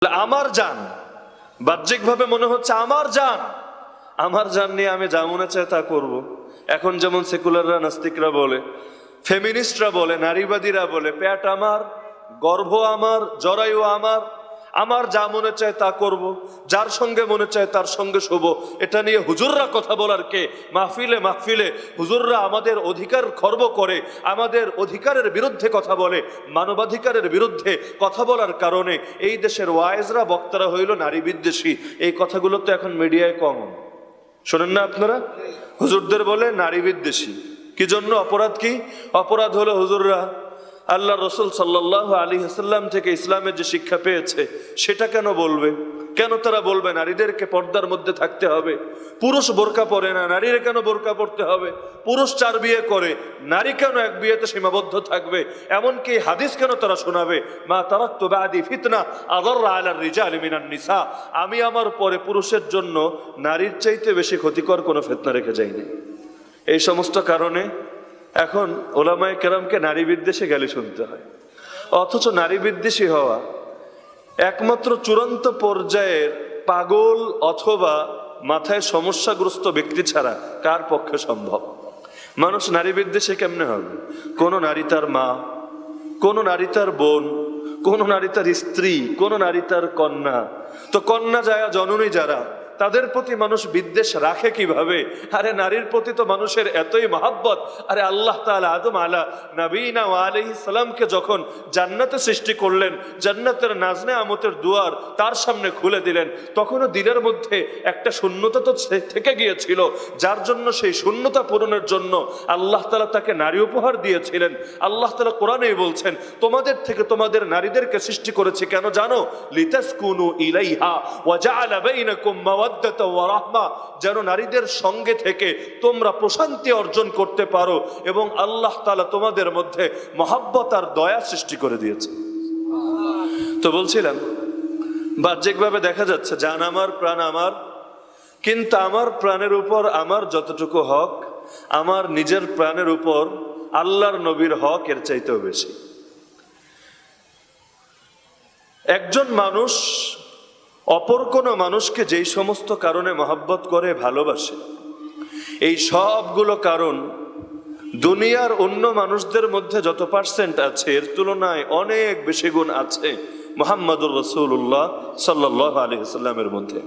আমার জান বাহ্যিকভাবে মনে হচ্ছে আমার জান নিয়ে আমি যা মনে চাই তা করব। এখন যেমন সেকুলাররা, নাস্তিকরা বলে, ফেমিনিস্টরা বলে, নারীবাদীরা বলে, পেট আমার, গর্ভ আমার, জরায়ু আমার যা মনে চায় তা করব, যার সঙ্গে মনে চায় তার সঙ্গে শুভ। এটা নিয়ে হুজুররা কথা বলার কে? মাহফিলে হুজুররা আমাদের অধিকার খর্ব করে, আমাদের অধিকারের বিরুদ্ধে কথা বলে, মানবাধিকারের বিরুদ্ধে কথা বলার কারণে এই দেশের ওয়াইজরা, বক্তারা হইল নারী বিদ্বেষী। এই কথাগুলো তো এখন মিডিয়ায় কমন, শোনেন না আপনারা? হুজুরদের বলে নারী বিদ্বেষী। কি জন্য? অপরাধ কি? অপরাধ হলো হুজুররা আল্লাহ রসুল সাল্লাল্লাহু আলাইহি ওয়াসাল্লাম থেকে ইসলামের যে শিক্ষা পেয়েছে সেটা কেন বলবে? কেন তারা বলবে নারীদেরকে পর্দার মধ্যে থাকতে হবে? পুরুষ বোরকা পরে না, নারীরা কেন বোরকা পরতে হবে? পুরুষ 4 বিয়ে করে, নারী কেন 1 বিয়েতে সীমাবদ্ধ থাকবে? এমনকি হাদিস কেন তারা শোনাবে? মা তারাকতু বাদি ফিতনা আযাররা আলা রিজালি মিনান নিসা, আমি আমার পরে পুরুষের জন্য নারীর চাইতে বেশি ক্ষতিকর কোনো ফিতনা রেখে যাইনি। এই সমস্ত কারণে এখন ওলামায়ে কেরামকে নারী বিদ্বেষে গালি শুনতে হয়। অথচ নারী বিদ্বেষী হওয়া একমাত্র চূড়ান্ত পর্যায়ের পাগল অথবা মাথায় সমস্যাগ্রস্ত ব্যক্তি ছাড়া কার পক্ষে সম্ভব? মানুষ নারী বিদ্বেষে কেমনে হবে? কোন নারী তার মা, কোন নারী তার বোন, কোন নারী তার স্ত্রী, কোন নারী তার কন্যা। তো কন্যা যায় জননী যারা, তাদের প্রতি মানুষ বিদ্বেষ রাখে কিভাবে? আরে নারীর প্রতি তো মানুষের এতই মহাব্বত। আরে আল্লাহ তাআলা আদম আলা নবীনা ওয়া আলাইহিস সালামকে যখন জান্নাতে সৃষ্টি করলেন, জান্নাতের নাজনে আমতের দুয়ার তার সামনে খুলে দিলেন, তখনও দিলের মধ্যে একটা শূন্যতা তো থেকে গিয়েছিল, যার জন্য সেই শূন্যতা পূরণের জন্য আল্লাহ তাআলা তাকে নারী উপহার দিয়েছিলেন। আল্লাহ তাআলা কোরআনেই বলছেন, তোমাদের থেকে তোমাদের নারীদেরকে সৃষ্টি করেছে কেন জানো? লিতাসকুনু ইলাইহা ওয়া জাআলা বাইনাকুম মাওয়াদ্দাতা ওয়া রাহমা, যেন নারীদের সঙ্গে থেকে তোমরা প্রশান্তি অর্জন করতে পারো, এবং আল্লাহ তাআলা তোমাদের মধ্যে মহাব্বত আর দয়া সৃষ্টি করে দিয়েছে। তো বলছিলাম, বাহ্যিকভাবে দেখা যাচ্ছে জান আমার, প্রাণ আমার, কিন্তু আমার প্রাণের উপর আমার যতটুকু হক, আমার নিজের প্রাণের উপর আল্লাহর নবীর হক এর চাইতেও বেশি। একজন মানুষ অপর কোনো মানুষকে যেই সমস্ত কারণে মহব্বত করে, ভালোবাসে, এই সবগুলো কারণ দুনিয়ার অন্য মানুষদের মধ্যে যত পার্সেন্ট আছে এর তুলনায় অনেক বেশি গুণ আছে মুহাম্মদুর রাসূলুল্লাহ সাল্লাল্লাহু আলাইহি ওয়াসাল্লামের মধ্যে।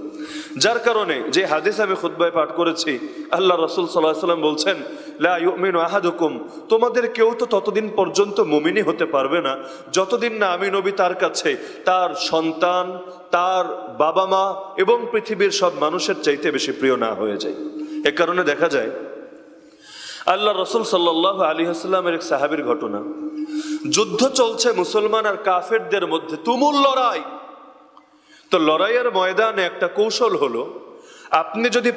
যার কারণে যে হাদিস আমি খুতবায় পাঠ করেছি, আল্লাহ রাসূল সাল্লাল্লাহু আলাইহি ওয়াসাল্লাম বলছেন, লা ইউমিনু আহাদুকুম, তোমাদের কেউ তো ততদিন পর্যন্ত মুমিনি হতে পারবে না যতদিন না আমি নবী তার কাছে তার সন্তান, তার বাবা মা এবং পৃথিবীর সব মানুষের চাইতে বেশি প্রিয় না হয়ে যায়। এ কারণে দেখা যায় আল্লাহ রাসূল সাল্লাল্লাহু আলাইহি ওয়াসাল্লামের এক সাহাবীর ঘটনা। যুদ্ধ চলছে মুসলমান আর কাফেরদের মধ্যে, তুমুল লড়াই। তো লড়াইয়ের ময়দানে একটা কৌশল হলো, আপনি যদি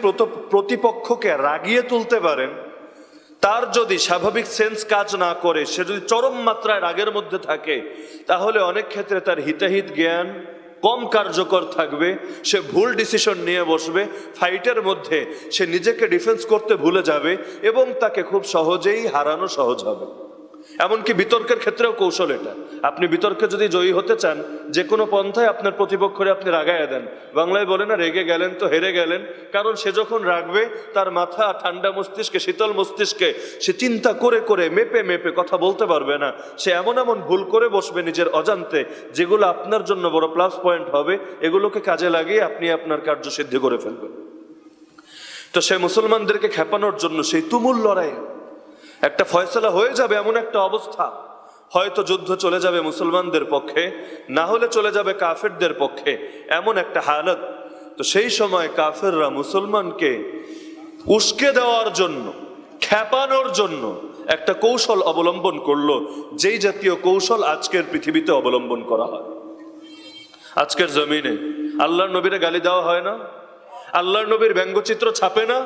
প্রতিপক্ষকে রাগিয়ে তুলতে পারেন, তার যদি স্বাভাবিক সেন্স কাজ না করে, সে যদি চরম মাত্রায় রাগের মধ্যে থাকে, তাহলে অনেক ক্ষেত্রে তার হিতাহিত জ্ঞান কম কার্যকর থাকবে, সে ভুল ডিসিশন নিয়ে বসবে, ফাইটের মধ্যে সে নিজেকে ডিফেন্স করতে ভুলে যাবে এবং তাকে খুব সহজেই হারানো সহজ হবে। এমনকি বিতর্কের ক্ষেত্রেও কৌশল এটা। আপনি বিতর্কে যদি জয়ী হতে চান, যে কোনো পন্থায় আপনার প্রতিপক্ষরে আপনি রাগাইয়া দেন। বাংলায় বলে না, রেগে গেলেন তো হেরে গেলেন। কারণ সে যখন রাগবে, তার মাথা ঠান্ডা মস্তিষ্কে, শীতল মস্তিষ্কে সে চিন্তা করে করে মেপে কথা বলতে পারবে না। সে এমন ভুল করে বসবে নিজের অজান্তে, যেগুলো আপনার জন্য বড় প্লাস পয়েন্ট হবে, এগুলোকে কাজে লাগিয়ে আপনি আপনার কার্যসিদ্ধি করে ফেলবেন। তো সে মুসলমানদেরকে খেপানোর জন্য সেই তুমুল লড়াই, একটা ফয়সালা হয়ে যাবে এমন একটা অবস্থা, হয়তো যুদ্ধ চলে যাবে মুসলমানদের পক্ষে, না হলে চলে যাবে কাফেরদের পক্ষে, এমন একটা হালত। তো সেই সময় কাফেররা মুসলমানকে উস্কে দেওয়ার জন্য, খেপানোর জন্য একটা কৌশল অবলম্বন করলো, যেই জাতীয় কৌশল আজকের পৃথিবীতে অবলম্বন করা হয়। আজকের জমিনে আল্লাহর নবীরে গালি দেওয়া হয় না? আল্লাহর নবীর ব্যঙ্গচিত্র ছাপে না?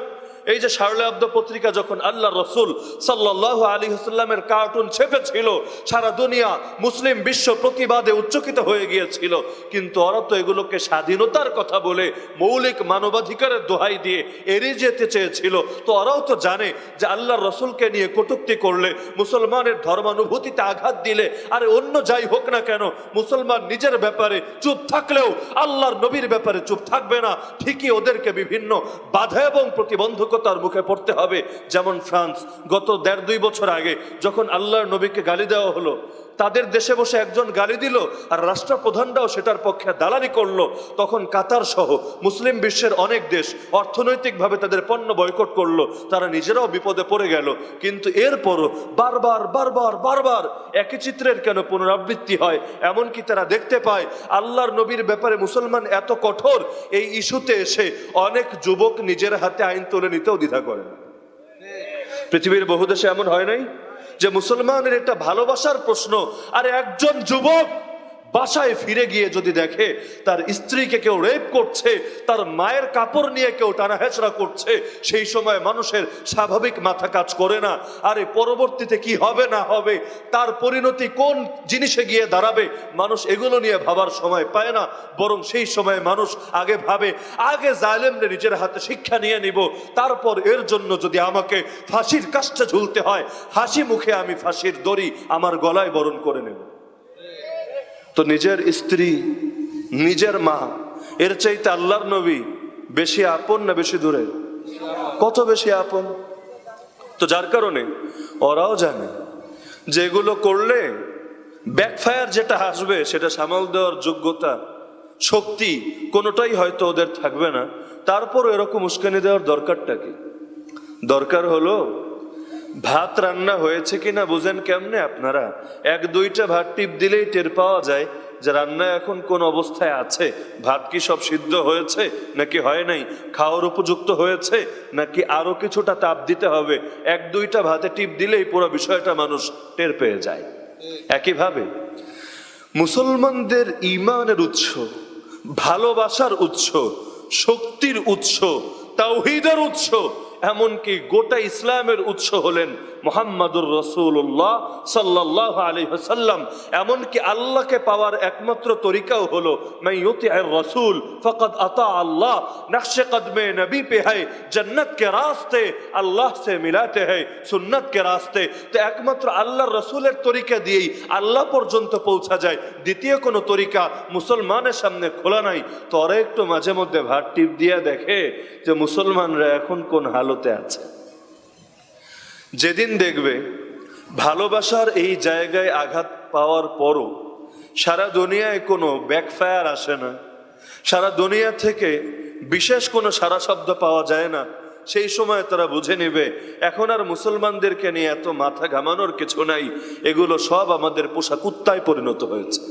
এই যে শার্লে আব্দো পত্রিকা যখন আল্লাহ রসুল সাল্লাল্লাহু আলাইহি ওয়াসাল্লামের কার্টুন ছেপেছিল, সারা দুনিয়া মুসলিম বিশ্ব প্রতিবাদে উচ্চকিত হয়ে গিয়েছিল, কিন্তু ওরা তো এগুলোকে স্বাধীনতার কথা বলে মৌলিক মানবাধিকারের দোহাই দিয়ে এড়িয়ে যেতে চেয়েছিল। তো ওরাও তো জানে যে আল্লাহর রসুলকে নিয়ে কটূক্তি করলে, মুসলমানের ধর্মানুভূতিতে আঘাত দিলে, আরে অন্য যাই হোক না কেন, মুসলমান নিজের ব্যাপারে চুপ থাকলেও আল্লাহর নবীর ব্যাপারে চুপ থাকবে না। ঠিকই ওদেরকে বিভিন্ন বাধা এবং প্রতিবন্ধকতার মুখে পড়তে হবে। যেমন ফ্রান্স গত 1.5-2 বছর আগে যখন আল্লাহর নবীকে গালি দেওয়া হলো, তাদের দেশে বসে একজন গালি দিল আর রাষ্ট্রপ্রধানরাও সেটার পক্ষে দালালি করলো, তখন কাতার সহ মুসলিম বিশ্বের অনেক দেশ অর্থনৈতিকভাবে তাদের পণ্য বয়কট করলো, তারা নিজেরাও বিপদে পড়ে গেল। কিন্তু এরপরও বারবার বারবার বারবার একই চিত্রের কেন পুনরাবৃত্তি হয়? এমনকি তারা দেখতে পায় আল্লাহর নবীর ব্যাপারে মুসলমান এত কঠোর, এই ইস্যুতে এসে অনেক যুবক নিজের হাতে আইন তুলে নিতেও দ্বিধা করেন। পৃথিবীর বহু দেশে এমন হয় নাই যে মুসলমানের একটা ভালোবাসার প্রশ্ন, আর একজন যুবক বাসায় ফিরে গিয়ে যদি দেখে তার স্ত্রীকে কেউ রেপ করছে, তার মায়ের কাপড় নিয়ে কেউ টানাহেচড়া করছে, সেই সময় মানুষের স্বাভাবিক মাথা কাজ করে না। আরে পরবর্তীতে কি হবে না হবে, তার পরিণতি কোন জিনিসে গিয়ে দাঁড়াবে, মানুষ এগুলো নিয়ে ভাবার সময় পায় না। বরং সেই সময় মানুষ আগে ভাবে, আগে জালেমরে নিজের হাতে শিক্ষা নিয়ে নিব, তারপর এর জন্য যদি আমাকে ফাঁসির কাষ্ঠে ঝুলতে হয়, হাসি মুখে আমি ফাঁসির দড়ি আমার গলায় বরণ করে নেব। তো নিজের স্ত্রী, নিজের মা, এর চাইতে আল্লাহর নবী বেশি আপন না বেশি দূরে? কত বেশি আপন। তো যার কারণে ওরাও জানে যে এগুলো করলে ব্যাকফায়ার যেটা আসবে সেটা সামাল দেওয়ার যোগ্যতা, শক্তি কোনোটাই হয়তো ওদের থাকবে না। তারপর এরকম উস্কানি দেওয়ার দরকারটা কি? দরকার হলো ভাত রান্না হয়েছে কিনা বুঝেন কেমনে আপনারা? 1-2টা ভাত টিপ দিলেই টের পাওয়া যায় যে রান্না এখন কোন অবস্থায় আছে। ভাত কি সব সিদ্ধ হয়েছে নাকি হয় নাই, খাওয়ার উপযুক্ত হয়েছে নাকি আরো কিছুটা তাপ দিতে হবে, 1-2টা ভাতে টিপ দিলেই পুরো বিষয়টা মানুষ টের পেয়ে যায়। একইভাবে মুসলমানদের ঈমানের উৎস, ভালোবাসার উৎস, শক্তির উৎস, তাওহীদের উৎস, এমনকি গোটা ইসলামের উৎস হলেন মুহাম্মাদুর রাসূলুল্লাহ সাল্লাল্লাহু আলাইহি ওয়াসাল্লাম। এমনকি আল্লাহকে পাওয়ার একমাত্র তরিকাও হলো মান ইউতি'আর রাসূল ফাকাদ আতা আল্লাহ, নকশে কদমে নবী পে হ্যায়, জান্নাত কে রাস্তে আল্লাহ সে মিলাতে হ্যায়, সুন্নাত কে রাস্তে। তো একমাত্র আল্লাহর রাসূলের তরিকা দিয়েই আল্লাহ পর্যন্ত পৌঁছা যায়, দ্বিতীয় কোনো তরিকা মুসলমানের সামনে খোলা নাই। তো ওরা একটু মাঝে মধ্যে ভাত টিপ দিয়ে দেখে যে মুসলমানরা এখন কোন হালতে আছে। যেদিন দেখবে ভালোবাসার এই জায়গায় আঘাত পাওয়ার পরও সারা দুনিয়ায় কোনো ব্যাকফায়ার আসে না, সারা দুনিয়া থেকে বিশেষ কোনো সারা শব্দ পাওয়া যায় না, সেই সময় তারা বুঝে নেবে এখন আর মুসলমানদেরকে নিয়ে এত মাথা ঘামানোর কিছু নাই, এগুলো সব আমাদের পোষা কুত্তায় পরিণত হয়েছে।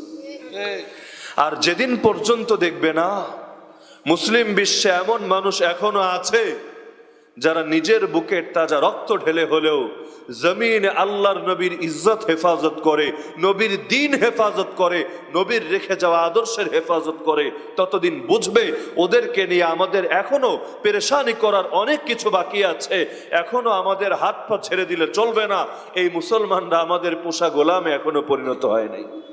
আর যেদিন পর্যন্ত দেখবে না মুসলিম বিশ্বে এমন মানুষ এখনো আছে যারা নিজের বুকের তাজা রক্ত ঢেলে হলেও জমিনে আল্লাহর নবীর ইজ্জত হেফাজত করে, নবীর দিন হেফাজত করে, নবীর রেখে যাওয়া আদর্শের হেফাজত করে, ততদিন বুঝবে ওদেরকে নিয়ে আমাদের এখনো পেরেশানি করার অনেক কিছু বাকি আছে। এখনো আমাদের হাত পা ছেড়ে দিলে চলবে না। এই মুসলমানরা আমাদের পোষা গোলামে এখনো পরিণত হয় নাই।